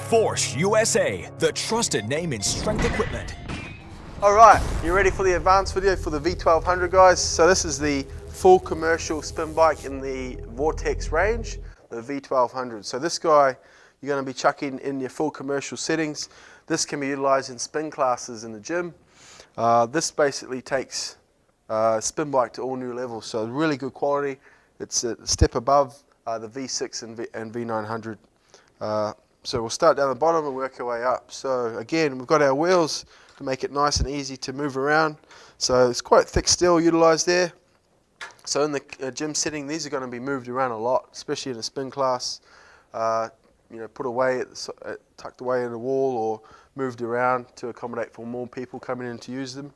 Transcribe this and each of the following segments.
Force USA, the trusted name in strength equipment. Alright, you ready for the advanced video for the V-1200, guys? So this is the full commercial spin bike in the Vortex range, the V-1200. So this guy, you're going to be chucking in your full commercial settings. This can be utilized in spin classes in the gym. This basically takes spin bike to all new levels, so really good quality. It's a step above the V6 and V900. So we'll start down the bottom and work our way up. So again, we've got our wheels to make it nice and easy to move around. So it's quite thick steel utilized there. So in the gym setting, these are going to be moved around a lot, especially in a spin class. You know, put away, tucked away in a wall, or moved around to accommodate for more people coming in to use them.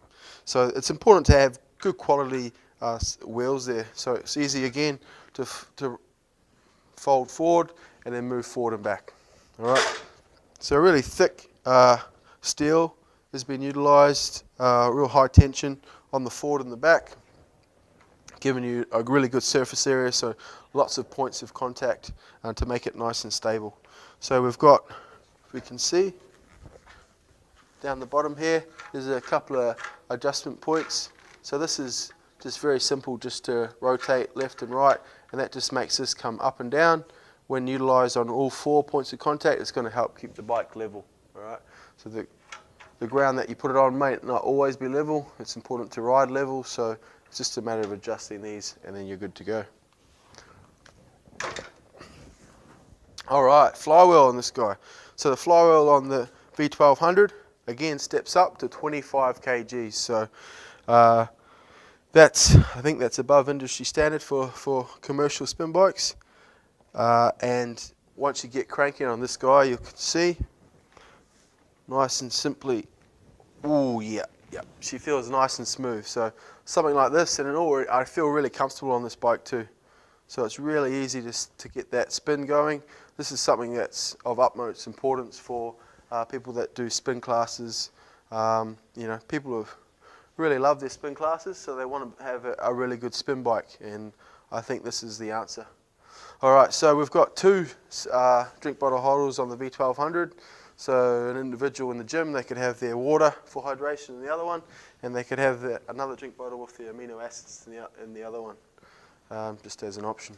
So it's important to have good quality wheels there. So it's easy again to fold forward and then move forward and back. All right. So really thick steel has been utilised, real high tension on the forward and the back, giving you a really good surface area. So lots of points of contact to make it nice and stable. So we've got, we can see down the bottom here, there's a couple of adjustment points. So this is just very simple, just to rotate left and right, and that just makes this come up and down. When utilised on all 4 points of contact, it's going to help keep the bike level. All right. So the ground that you put it on may not always be level. It's important to ride level, so it's just a matter of adjusting these, and then you're good to go. All right, flywheel on this guy. So the flywheel on the V-1200 again steps up to 25 kgs. So I think that's above industry standard for commercial spin bikes. And once you get cranking on this guy, you can see nice and simply, ooh, yeah, she feels nice and smooth. So something like this, and I feel really comfortable on this bike too. So it's really easy to get that spin going. This is something that's of utmost importance for people that do spin classes. You know, people have really love their spin classes, so they want to have a really good spin bike, and I think this is the answer. Alright, so we've got two drink bottle holders on the V-1200. So an individual in the gym, they could have their water for hydration in the other one, and they could have another drink bottle with the amino acids in the other one, just as an option.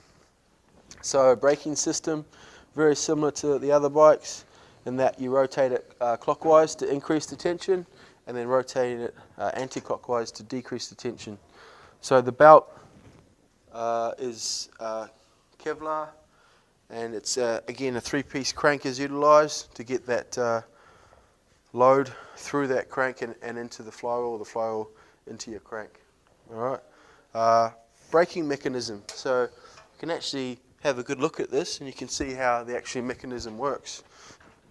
So braking system, very similar to the other bikes, in that you rotate it clockwise to increase the tension, and then rotate it anti-clockwise to decrease the tension. So the belt is Kevlar, and it's again a 3-piece crank is utilised to get that load through that crank and into the flywheel, or the flywheel into your crank. All right. Braking mechanism. So you can actually have a good look at this, and you can see how the actual mechanism works.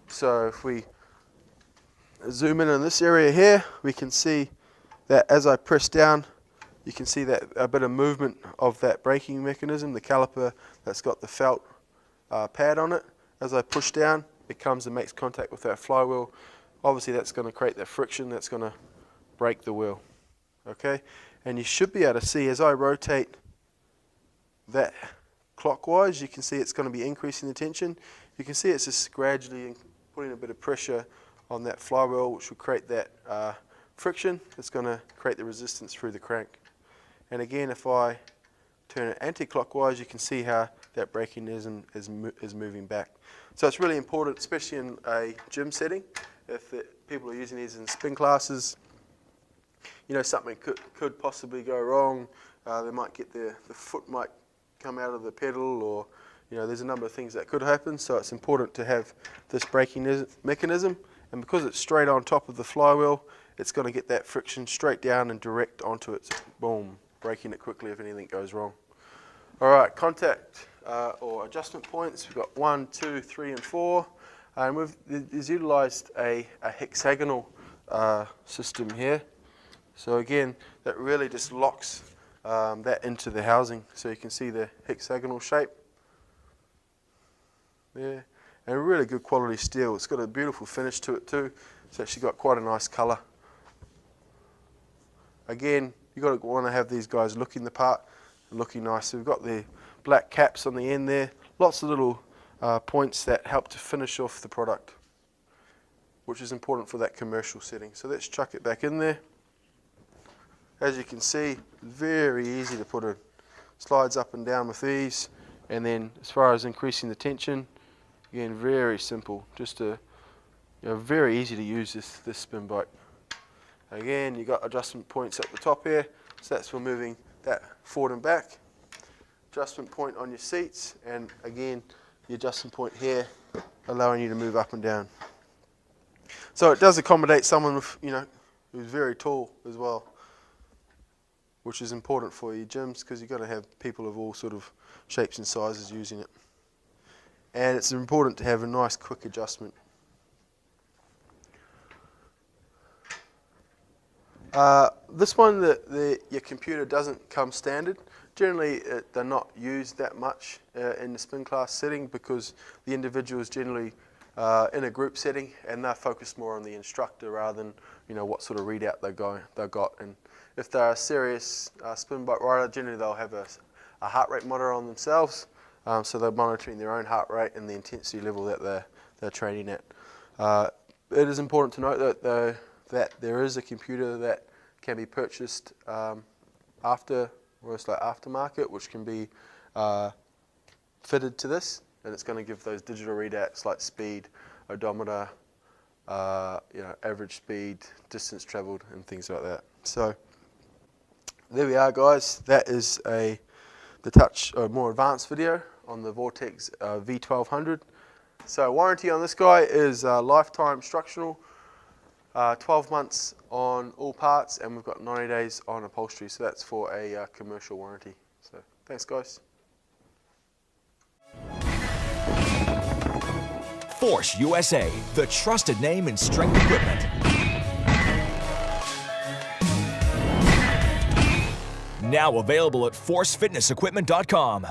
So if we zoom in on this area here, we can see that as I press down, you can see that a bit of movement of that braking mechanism, the caliper that's got the felt pad on it. As I push down, it comes and makes contact with that flywheel. Obviously that's going to create that friction that's going to brake the wheel. Okay, and you should be able to see as I rotate that clockwise, you can see it's going to be increasing the tension. You can see it's just gradually putting a bit of pressure on that flywheel, which will create that friction. It's going to create the resistance through the crank. And again, if I turn it anti-clockwise, you can see how that braking is moving back. So it's really important, especially in a gym setting. If people are using these in spin classes, you know, something could possibly go wrong. They might get the foot might come out of the pedal, or you know, there's a number of things that could happen. So it's important to have this braking mechanism, and because it's straight on top of the flywheel, it's going to get that friction straight down and direct onto it. Boom, braking it quickly if anything goes wrong. All right, contact or adjustment points. We've got 1, 2, 3, and 4, and we've utilised a hexagonal system here. So again, that really just locks that into the housing. So you can see the hexagonal shape there, and really good quality steel. It's got a beautiful finish to it too. It's actually got quite a nice colour. Again, you've got to want to have these guys looking the part and looking nice. So we've got the black caps on the end there, lots of little points that help to finish off the product. which is important for that commercial setting. So let's chuck it back in there. As you can see, very easy to put in. Slides up and down with ease, and then as far as increasing the tension, again, very simple. Just very easy to use this spin bike. Again, you got adjustment points at the top here, so that's for moving that forward and back. Adjustment point on your seats, and again, the adjustment point here, allowing you to move up and down. So it does accommodate someone with, who's very tall as well, which is important for your gyms because you've got to have people of all sort of shapes and sizes using it. And it's important to have a nice quick adjustment. This one, your computer doesn't come standard. Generally, they're not used that much in the spin class setting because the individual is generally in a group setting and they're focused more on the instructor rather than what sort of readout they've got. And if they're a serious spin bike rider, generally they'll have a heart rate monitor on themselves, so they're monitoring their own heart rate and the intensity level that they're training at. It is important to note that there is a computer that can be purchased aftermarket, which can be fitted to this, and it's going to give those digital readouts like speed, odometer, average speed, distance traveled, and things like that. So there we are, guys. That is the more advanced video on the Vortex V-1200. So warranty on this guy is lifetime structural, 12 months on all parts, and we've got 90 days on upholstery. So that's for a commercial warranty. So thanks, guys. Force USA, the trusted name in strength equipment. Now available at forcefitnessequipment.com.